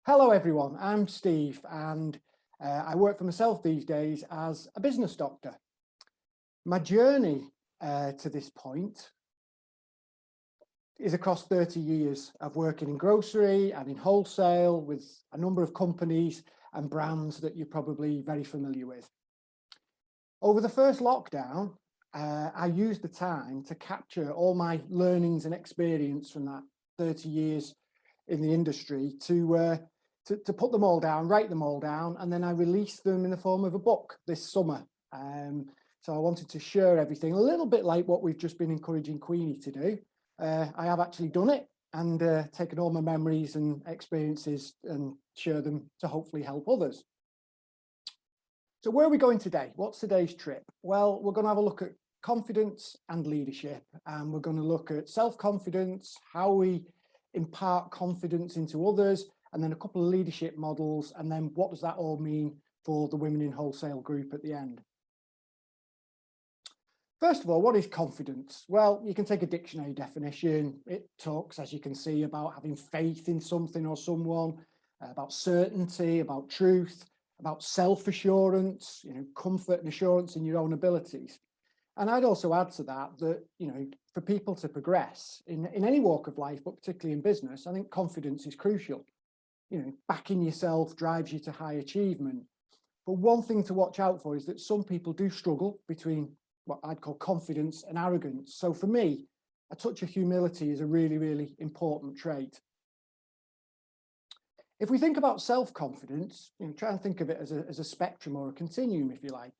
Hello everyone, I'm Steve and I work for myself these days as a business doctor. My journey to this point is across 30 years of working in grocery and in wholesale with a number of companies and brands that you're probably very familiar with. Over the first lockdown, I used the time to capture all my learnings and experience from that 30 years in the industry to put them all down, write them all down, and then I released them in the form of a book this summer. So I wanted to share everything, a little bit like what we've just been encouraging Queenie to do. I have actually done it and taken all my memories and experiences and share them to hopefully help others. So where are we going today? What's today's trip? Well, we're going to have a look at confidence and leadership, and we're going to look at self-confidence, how we impart confidence into others, and then a couple of leadership models, and then what does that all mean for the Women in Wholesale group at the end. First of all, what is confidence? Well, you can take a dictionary definition. It talks, as you can see, about having faith in something or someone, about certainty, about truth, about self-assurance, comfort and assurance in your own abilities. And I'd also add to that, for people to progress in any walk of life, but particularly in business, I think confidence is crucial. Backing yourself drives you to high achievement. But one thing to watch out for is that some people do struggle between what I'd call confidence and arrogance. So for me, a touch of humility is a really, really important trait. If we think about self-confidence, try and think of it as a spectrum or a continuum, if you like.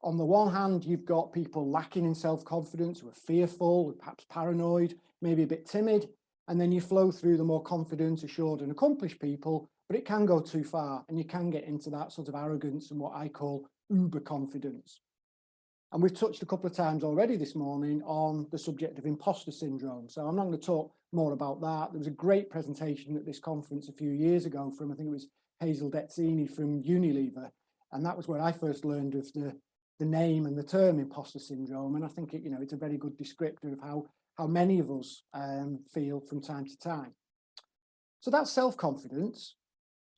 On the one hand, you've got people lacking in self-confidence, who are fearful, perhaps paranoid, maybe a bit timid, and then you flow through the more confident, assured and accomplished people, but it can go too far and you can get into that sort of arrogance and what I call uber confidence. And we've touched a couple of times already this morning on the subject of imposter syndrome. So I'm not going to talk more about that. There was a great presentation at this conference a few years ago from, I think it was Hazel Detzini from Unilever. And that was where I first learned of the name and the term imposter syndrome. And I think it's a very good descriptor of how many of us feel from time to time. So that's self-confidence.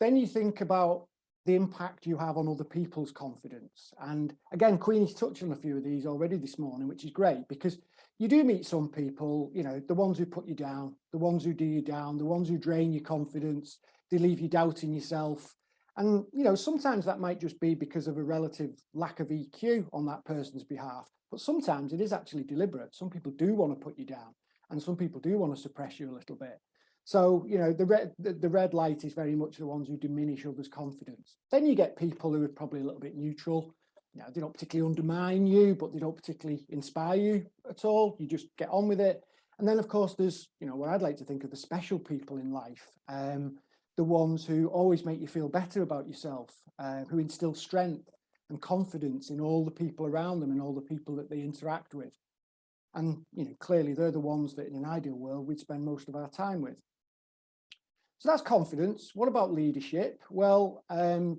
Then you think about the impact you have on other people's confidence. And again, Queenie's touched on a few of these already this morning, which is great because you do meet some people, the ones who put you down, the ones who do you down, the ones who drain your confidence, they leave you doubting yourself. And, sometimes that might just be because of a relative lack of EQ on that person's behalf. But sometimes it is actually deliberate. Some people do want to put you down and some people do want to suppress you a little bit. So, the red light is very much the ones who diminish others' confidence. Then you get people who are probably a little bit neutral. They don't particularly undermine you, but they don't particularly inspire you at all. You just get on with it. And then, of course, there's, what I'd like to think of the special people in life, the ones who always make you feel better about yourself, who instill strength and confidence in all the people around them and all the people that they interact with. And, clearly they're the ones that in an ideal world we'd spend most of our time with. So that's confidence. What about leadership? Well,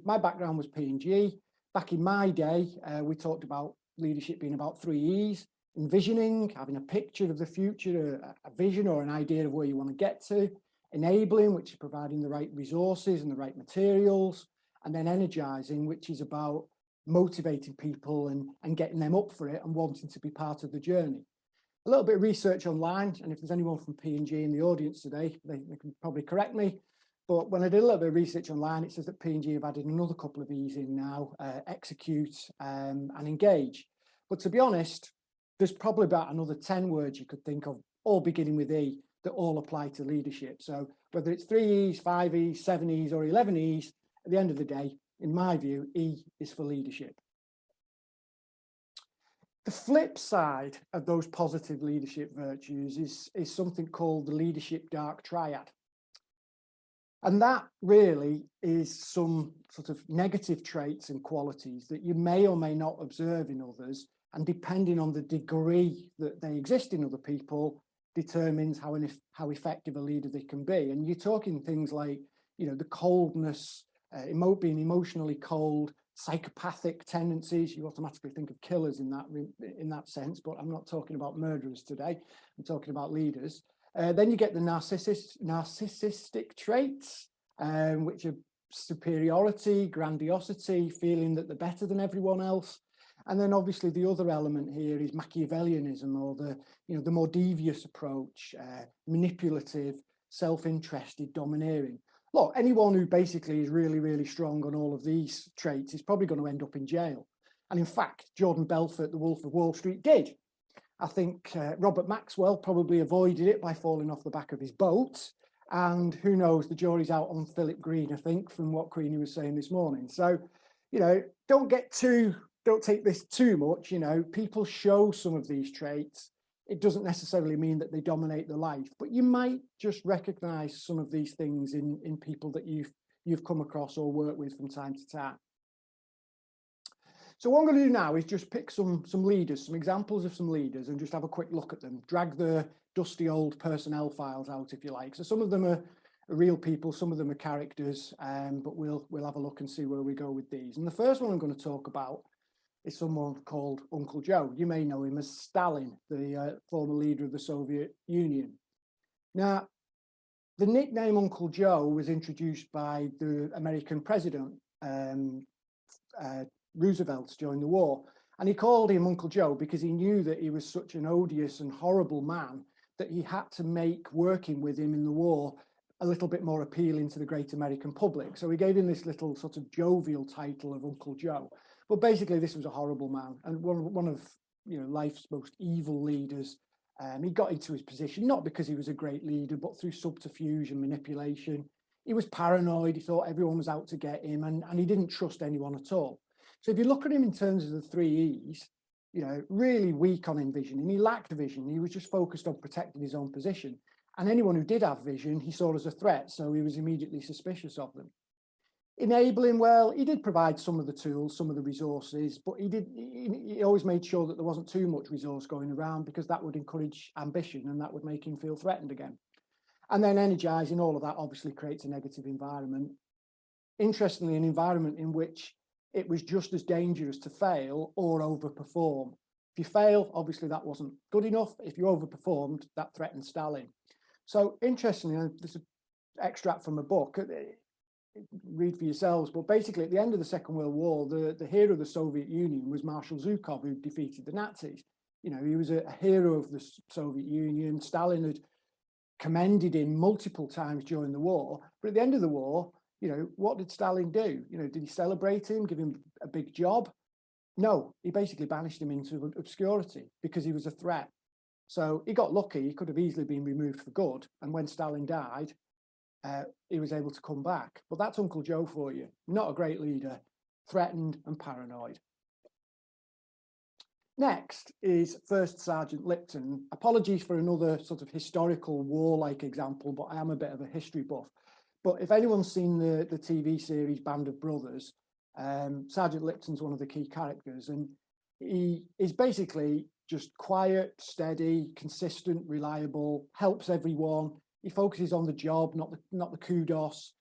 my background was P&G. Back in my day, we talked about leadership being about 3 E's: envisioning, having a picture of the future, a vision or an idea of where you want to get to; enabling, which is providing the right resources and the right materials; and then energizing, which is about motivating people and getting them up for it and wanting to be part of the journey. A little bit of research online, and if there's anyone from P&G in the audience today, they can probably correct me. But when I did a little bit of research online, it says that P&G have added another couple of E's in now: execute and engage. But to be honest, there's probably about another 10 words you could think of, all beginning with E, that all apply to leadership. So whether it's 3 E's, 5 E's, 7 E's, or 11 E's, at the end of the day, in my view, E is for leadership. The flip side of those positive leadership virtues is something called the leadership dark triad. And that really is some sort of negative traits and qualities that you may or may not observe in others, and depending on the degree that they exist in other people determines how effective a leader they can be. And you're talking things like, the coldness, being emotionally cold, psychopathic tendencies. You automatically think of killers in that sense, but I'm not talking about murderers today. I'm talking about leaders. Then you get the narcissistic traits, which are superiority, grandiosity, feeling that they're better than everyone else. And then obviously the other element here is Machiavellianism, or the more devious approach, manipulative, self-interested, domineering. Look, anyone who basically is really, really strong on all of these traits is probably going to end up in jail. And in fact, Jordan Belfort, the Wolf of Wall Street, did. I think Robert Maxwell probably avoided it by falling off the back of his boat. And who knows, the jury's out on Philip Green, I think, from what Queenie was saying this morning. So, don't take this too much. People show some of these traits. It doesn't necessarily mean that they dominate the life, but you might just recognize some of these things in people that you've come across or worked with from time to time. So what I'm going to do now is just pick some leaders, some examples of some leaders, and just have a quick look at them, drag the dusty old personnel files out, if you like. So some of them are real people, some of them are characters, but we'll have a look and see where we go with these. And the first one I'm going to talk about is someone called Uncle Joe. You may know him as Stalin, the former leader of the Soviet Union. Now, the nickname Uncle Joe was introduced by the American president, Roosevelt, during the war. And he called him Uncle Joe because he knew that he was such an odious and horrible man that he had to make working with him in the war a little bit more appealing to the great American public. So he gave him this little sort of jovial title of Uncle Joe. But basically, this was a horrible man and one of life's most evil leaders. He got into his position not because he was a great leader, but through subterfuge and manipulation. He was paranoid. He thought everyone was out to get him, and he didn't trust anyone at all. So if you look at him in terms of the 3 E's, really weak on envisioning. He lacked vision. He was just focused on protecting his own position. And anyone who did have vision, he saw as a threat. So he was immediately suspicious of them. Enabling, well, he did provide some of the tools, some of the resources, but he always made sure that there wasn't too much resource going around, because that would encourage ambition and that would make him feel threatened again. And then energizing, all of that obviously creates a negative environment. Interestingly, an environment in which it was just as dangerous to fail or overperform. If you fail, obviously that wasn't good enough. If you overperformed, that threatened Stalin. So interestingly, this is an extract from a book, read for yourselves, but basically at the end of the Second World War, the hero of the Soviet Union was Marshal Zhukov, who defeated the Nazis. He was a hero of the Soviet Union. Stalin had commended him multiple times during the war, but at the end of the war, what did Stalin do? Did he celebrate him, give him a big job? No, he basically banished him into obscurity because he was a threat. So he got lucky. He could have easily been removed for good. And when Stalin died, he was able to come back. But that's Uncle Joe for you. Not a great leader, threatened and paranoid. Next is First Sergeant Lipton. Apologies for another sort of historical war-like example, but I am a bit of a history buff. But if anyone's seen the TV series Band of Brothers, Sergeant Lipton's one of the key characters, and he is basically just quiet, steady, consistent, reliable, helps everyone. He focuses on the job, not the kudos.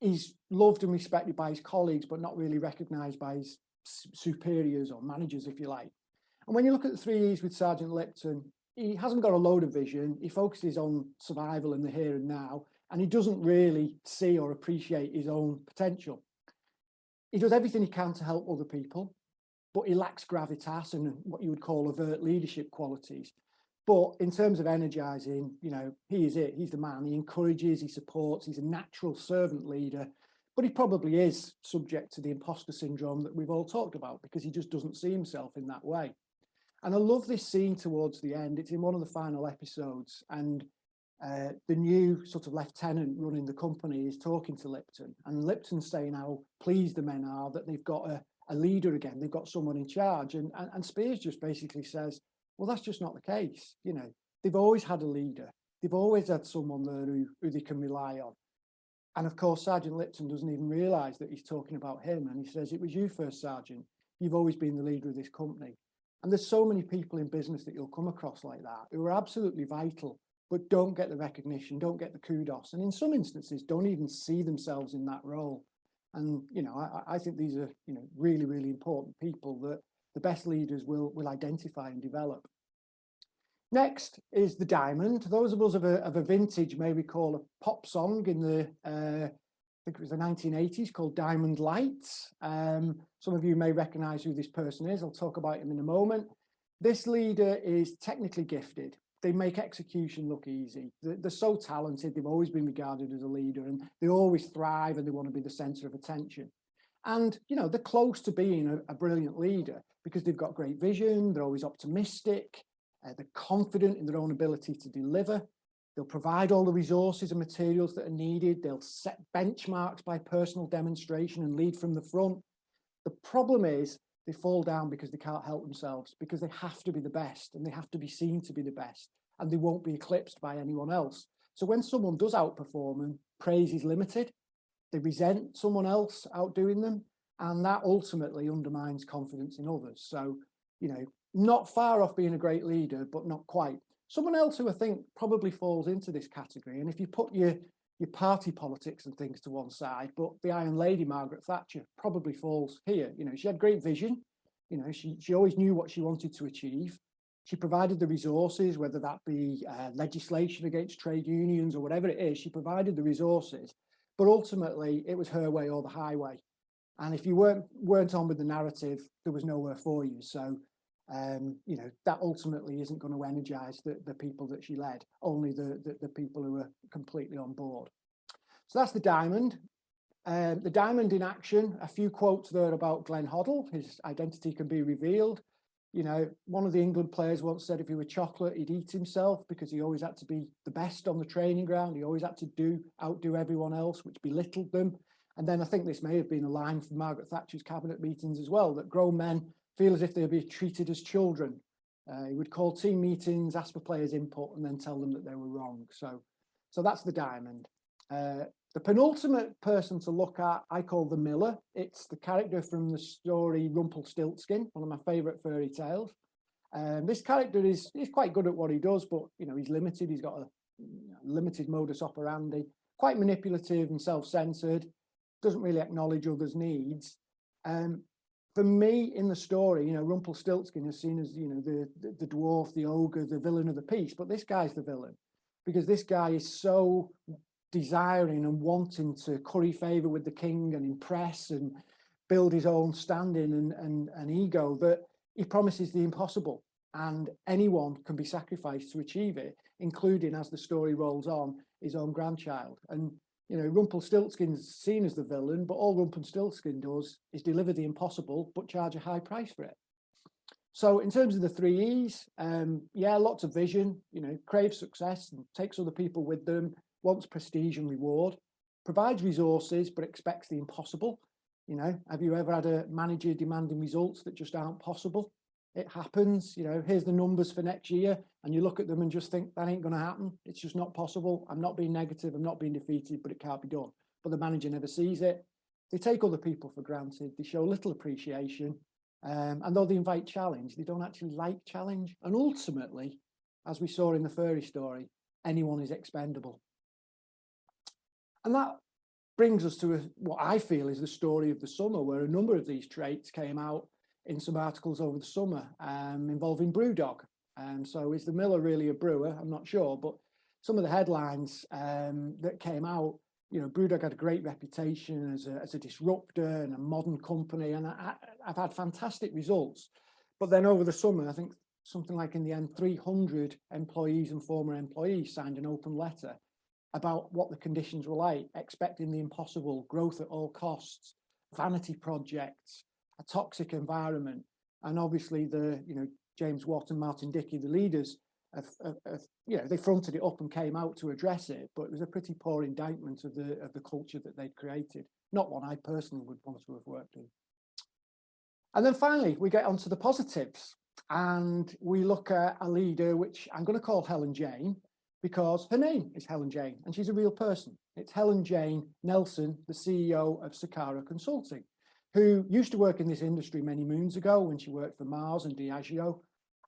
He's loved and respected by his colleagues, but not really recognised by his superiors or managers, if you like. And when you look at the 3 E's with Sergeant Lipton, he hasn't got a load of vision. He focuses on survival in the here and now, and he doesn't really see or appreciate his own potential. He does everything he can to help other people, but he lacks gravitas and what you would call overt leadership qualities. But in terms of energizing, he is it. He's the man. He encourages, he supports, he's a natural servant leader, but he probably is subject to the imposter syndrome that we've all talked about, because he just doesn't see himself in that way. And I love this scene towards the end. It's in one of the final episodes, and the new sort of lieutenant running the company is talking to Lipton, and Lipton's saying how pleased the men are that they've got a leader again. They've got someone in charge, and Spears just basically says, well, that's just not the case. They've always had a leader. They've always had someone there who they can rely on. And of course, Sergeant Lipton doesn't even realise that he's talking about him, and he says, it was you, First Sergeant. You've always been the leader of this company. And there's so many people in business that you'll come across like that who are absolutely vital, but don't get the recognition, don't get the kudos, and in some instances don't even see themselves in that role. And I think these are really, really important people that the best leaders will identify and develop. Next is the diamond. Those of us of a vintage may recall a pop song in the think it was the 1980s, called Diamond Lights. Some of you may recognize who this person is. I'll talk about him in a moment. This leader is technically gifted. They make execution look easy. They're so talented. They've always been regarded as a leader, and they always thrive, and they want to be the center of attention. And, you know, they're close to being a brilliant leader because they've got great vision. They're always optimistic. They're confident in their own ability to deliver. They'll provide all the resources and materials that are needed. They'll set benchmarks by personal demonstration and lead from the front. The problem is they fall down because they can't help themselves, because they have to be the best and they have to be seen to be the best, and they won't be eclipsed by anyone else. So when someone does outperform them, praise is limited. They resent someone else outdoing them, and that ultimately undermines confidence in others. So, you know, not far off being a great leader, but not quite. Someone else who I think probably falls into this category, and if you put your party politics and things to one side, but the Iron Lady, Margaret Thatcher, probably falls here. You know, she had great vision. You know, she always knew what she wanted to achieve. She provided the resources, whether that be legislation against trade unions or whatever it is. She provided the resources, but ultimately it was her way or the highway. And if you weren't on with the narrative, there was nowhere for you. So, you know, that ultimately isn't going to energize the people that she led, only the people who are completely on board. So that's the diamond. The diamond in action, a few quotes there about Glenn Hoddle. His identity can be revealed. You know, one of the England players once said if he were chocolate, he'd eat himself, because he always had to be the best on the training ground. He always had to outdo everyone else, which belittled them. And then I think this may have been a line from Margaret Thatcher's cabinet meetings as well, that grown men feel as if they'll be treated as children. He would call team meetings, ask for players' input, and then tell them that they were wrong. So that's the diamond. The penultimate person to look at, I call the Miller. It's the character from the story Rumpelstiltskin, one of my favourite fairy tales. This character is quite good at what he does, but you know, he's limited. He's got a limited modus operandi, quite manipulative and self-centered, doesn't really acknowledge others' needs. For me, in the story, you know, Rumpelstiltskin is seen as, you know, the dwarf, the ogre, the villain of the piece, but this guy's the villain, because this guy is so desiring and wanting to curry favor with the king and impress and build his own standing and ego, that he promises the impossible, and anyone can be sacrificed to achieve it, including, as the story rolls on, his own grandchild. And you know, Rumpelstiltskin's seen as the villain, but all Rumpelstiltskin does is deliver the impossible, but charge a high price for it. So in terms of the 3 E's, yeah, lots of vision, you know, craves success and takes other people with them, wants prestige and reward, provides resources, but expects the impossible. You know, have you ever had a manager demanding results that just aren't possible? It happens. You know, here's the numbers for next year, and you look at them and just think that ain't going to happen. It's just not possible. I'm not being negative. I'm not being defeated, but it can't be done. But the manager never sees it. They take other people for granted. They show little appreciation. And though they invite challenge, they don't actually like challenge. And ultimately, as we saw in the fairy story, anyone is expendable. And that brings us to what I feel is the story of the summer, where a number of these traits came out in some articles over the summer involving Brewdog. So is the Miller really a brewer? I'm not sure, but some of the headlines that came out, you know, Brewdog had a great reputation as a disruptor and a modern company, and I've had fantastic results. But then over the summer, I think something like in the end, 300 employees and former employees signed an open letter about what the conditions were like, expecting the impossible, growth at all costs, vanity projects, a toxic environment. And obviously James Watt and Martin Dickey, the leaders, they fronted it up and came out to address it, but it was a pretty poor indictment of the culture that they'd created. Not one I personally would want to have worked in. And then finally, we get onto the positives, and we look at a leader, which I'm going to call Helen Jane, because her name is Helen Jane, and she's a real person. It's Helen Jane Nelson, the CEO of Sakara Consulting, who used to work in this industry many moons ago when she worked for Mars and Diageo.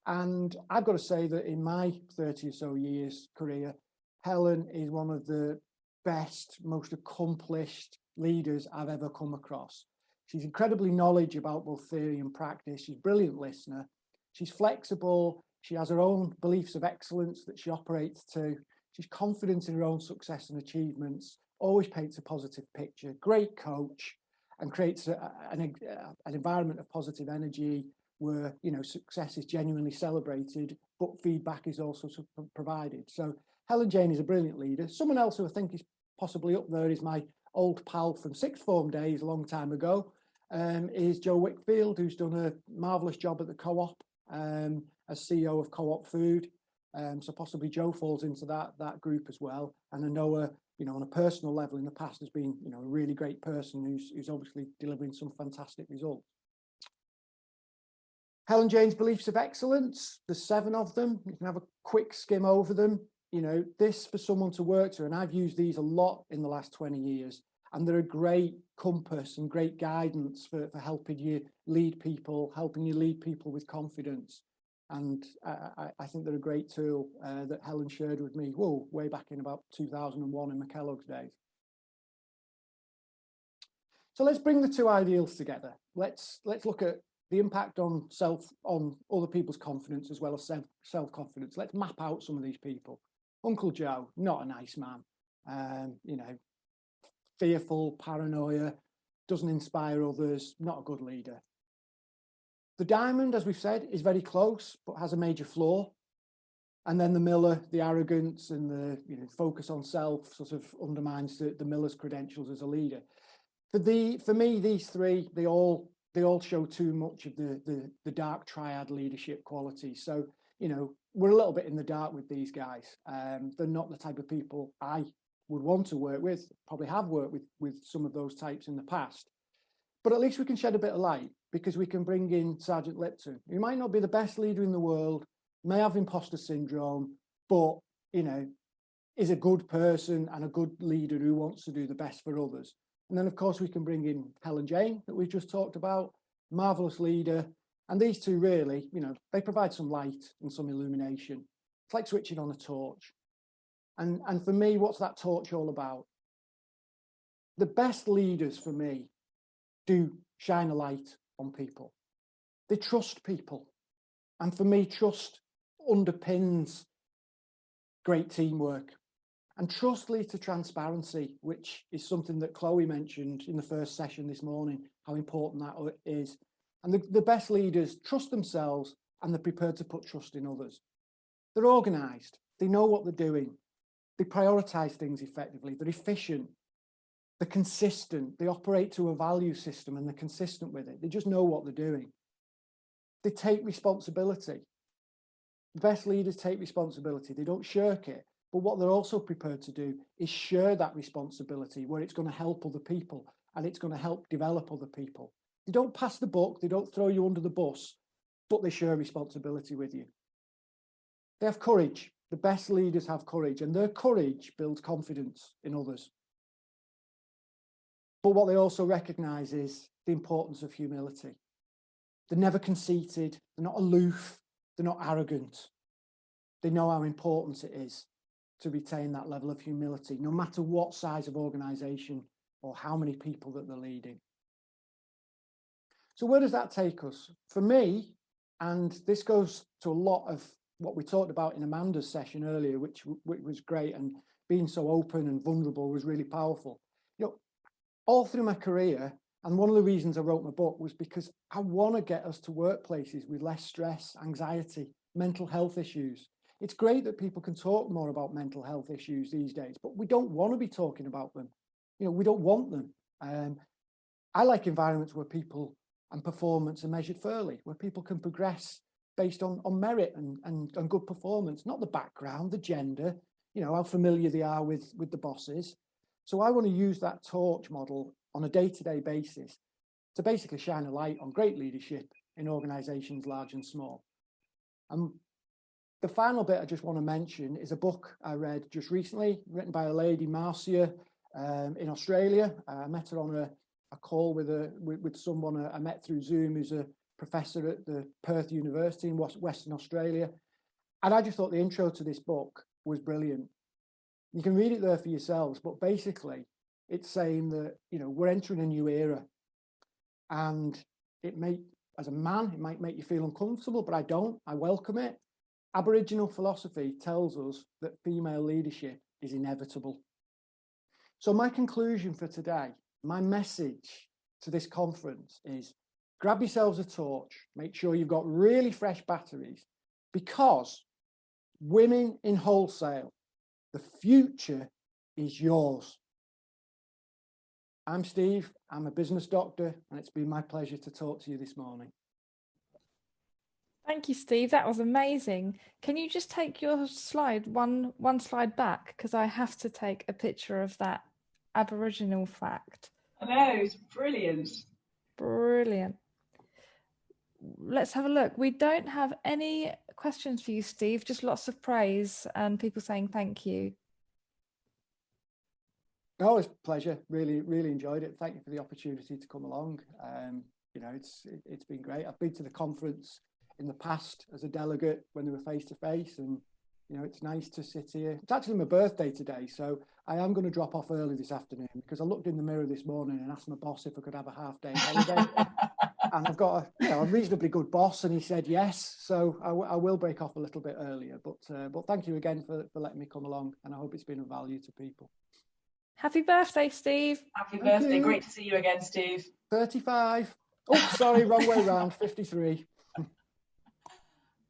And I've got to say that in my 30 or so years career, Helen is one of the best, most accomplished leaders I've ever come across. She's incredibly knowledgeable about both theory and practice. She's a brilliant listener. She's flexible. She has her own beliefs of excellence that she operates to. She's confident in her own success and achievements. always paints a positive picture, great coach, and creates an environment of positive energy where, you know, success is genuinely celebrated, but feedback is also provided. So Helen Jane is a brilliant leader. Someone else who I think is possibly up there is my old pal from sixth form days a long time ago, is Joe Wickfield, who's done a marvellous job at the Co-op as CEO of Co-op Food. So possibly Joe falls into that group as well. And I know her, you know, on a personal level in the past has been, you know, a really great person who's obviously delivering some fantastic results. Helen Jane's beliefs of excellence, there's 7 of them. You can have a quick skim over them. You know, this for someone to work to, and I've used these a lot in the last 20 years, and they're a great compass and great guidance for helping you lead people with confidence. And I think they're a great tool that Helen shared with me, way back in about 2001 in McKellogg's days. So let's bring the 2 ideals together. Let's look at the impact on other people's confidence as well as self-confidence. Let's map out some of these people. Uncle Joe, not a nice man, you know, fearful, paranoia, doesn't inspire others, not a good leader. The diamond, as we've said, is very close, but has a major flaw. And then the Miller, the arrogance and the, you know, focus on self sort of undermines the Miller's credentials as a leader. For me, these 3, they all show too much of the dark triad leadership qualities. So, you know, we're a little bit in the dark with these guys. They're not the type of people I would want to work with, probably have worked with some of those types in the past. But at least we can shed a bit of light because we can bring in Sergeant Lipton, who might not be the best leader in the world, may have imposter syndrome, but, you know, is a good person and a good leader who wants to do the best for others. And then, of course, we can bring in Helen Jane that we've just talked about, marvellous leader. And these 2 really, you know, they provide some light and some illumination. It's like switching on a torch. And for me, what's that torch all about? The best leaders for me do shine a light on people. They trust people. And for me, trust underpins great teamwork. And trust leads to transparency, which is something that Chloe mentioned in the first session this morning, how important that is. And the best leaders trust themselves and they're prepared to put trust in others. They're organised. They know what they're doing. They prioritise things effectively. They're efficient. They're consistent. They operate to a value system and they're consistent with it. They just know what they're doing. They take responsibility. The best leaders take responsibility. They don't shirk it. But what they're also prepared to do is share that responsibility where it's going to help other people and it's going to help develop other people. They don't pass the buck, they don't throw you under the bus, but they share responsibility with you. They have courage. The best leaders have courage, and their courage builds confidence in others. But what they also recognise is the importance of humility. They're never conceited, they're not aloof, they're not arrogant. They know how important it is to retain that level of humility, no matter what size of organisation or how many people that they're leading. So where does that take us? For me, and this goes to a lot of what we talked about in Amanda's session earlier, which was great, and being so open and vulnerable was really powerful. You know, all through my career, and one of the reasons I wrote my book was because I want to get us to workplaces with less stress, anxiety, mental health issues. It's great that people can talk more about mental health issues these days, but we don't want to be talking about them. You know, we don't want them. I like environments where people and performance are measured fairly, where people can progress based on merit and good performance, not the background, the gender, you know, how familiar they are with the bosses. So I want to use that torch model on a day-to-day basis to basically shine a light on great leadership in organisations large and small. The final bit I just want to mention is a book I read just recently, written by a lady, Marcia, in Australia. I met her on a call with someone I met through Zoom who's a professor at the Perth University in Western Australia. And I just thought the intro to this book was brilliant. You can read it there for yourselves, but basically it's saying that, you know, we're entering a new era, and as a man, it might make you feel uncomfortable, but I don't. I welcome it. Aboriginal philosophy tells us that female leadership is inevitable. So my conclusion for today, my message to this conference is grab yourselves a torch, make sure you've got really fresh batteries, because women in wholesale, the future is yours. I'm Steve, I'm a business doctor, and it's been my pleasure to talk to you this morning. Thank you, Steve. That was amazing. Can you just take your slide one slide back? Because I have to take a picture of that Aboriginal fact. I know, it's brilliant. Brilliant. Let's have a look. We don't have any questions for you, Steve, just lots of praise and people saying thank you. Oh, it's a pleasure. Really, really enjoyed it. Thank you for the opportunity to come along. You know, it's been great. I've been to the conference in the past as a delegate when they were face to face, and you know, it's nice to sit here. It's actually my birthday today, so I am going to drop off early this afternoon because I looked in the mirror this morning and asked my boss if I could have a half-day holiday. And I've got a reasonably good boss, and he said yes, so I will break off a little bit earlier. But thank you again for letting me come along, and I hope it's been of value to people. Happy birthday, Steve. Happy birthday. Great to see you again, Steve. 35. Oh, sorry, wrong way round, 53.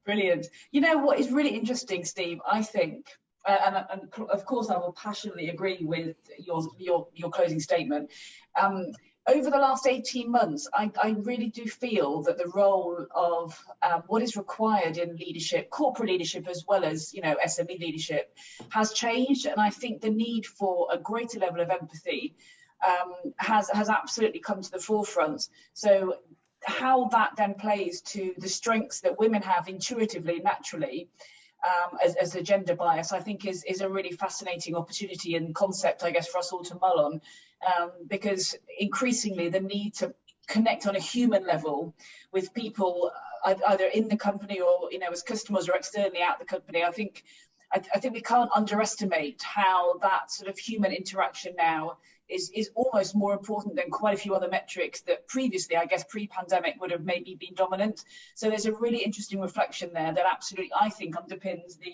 Brilliant. You know what is really interesting, Steve, I think, and of course I will passionately agree with your closing statement. Over the last 18 months, I really do feel that the role of what is required in leadership, corporate leadership, as well as, you know, SME leadership, has changed. And I think the need for a greater level of empathy has absolutely come to the forefront. So how that then plays to the strengths that women have intuitively, naturally, as a gender bias, I think is a really fascinating opportunity and concept, I guess, for us all to mull on, because increasingly the need to connect on a human level with people either in the company or, you know, as customers or externally out the company. I think we can't underestimate how that sort of human interaction now is almost more important than quite a few other metrics that previously, I guess, pre-pandemic would have maybe been dominant. So there's a really interesting reflection there that absolutely, I think, underpins the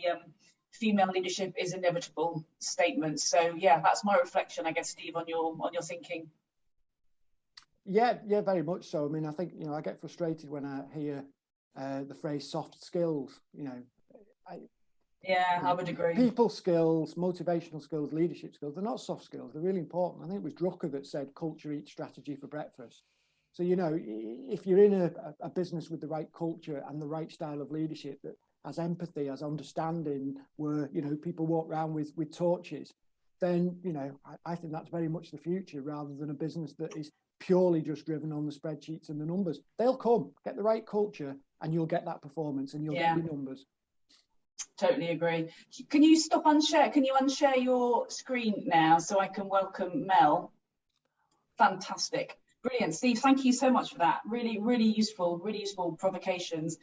female leadership is inevitable statement. So yeah, that's my reflection, I guess, Steve, on your thinking. Yeah, very much so. I mean, I think, you know, I get frustrated when I hear the phrase soft skills, you know. I would agree. People skills, motivational skills, leadership skills, they're not soft skills. They're really important. I think it was Drucker that said culture eats strategy for breakfast. So, you know, if you're in a business with the right culture and the right style of leadership that has empathy, has understanding, where, you know, people walk around with torches, then, you know, I think that's very much the future, rather than a business that is purely just driven on the spreadsheets and the numbers. They'll come, get the right culture, and you'll get that performance and you'll get your numbers. Totally agree. Can you unshare? Can you unshare your screen now so I can welcome Mel? Fantastic. Brilliant. Steve, thank you so much for that. Really, really useful provocations.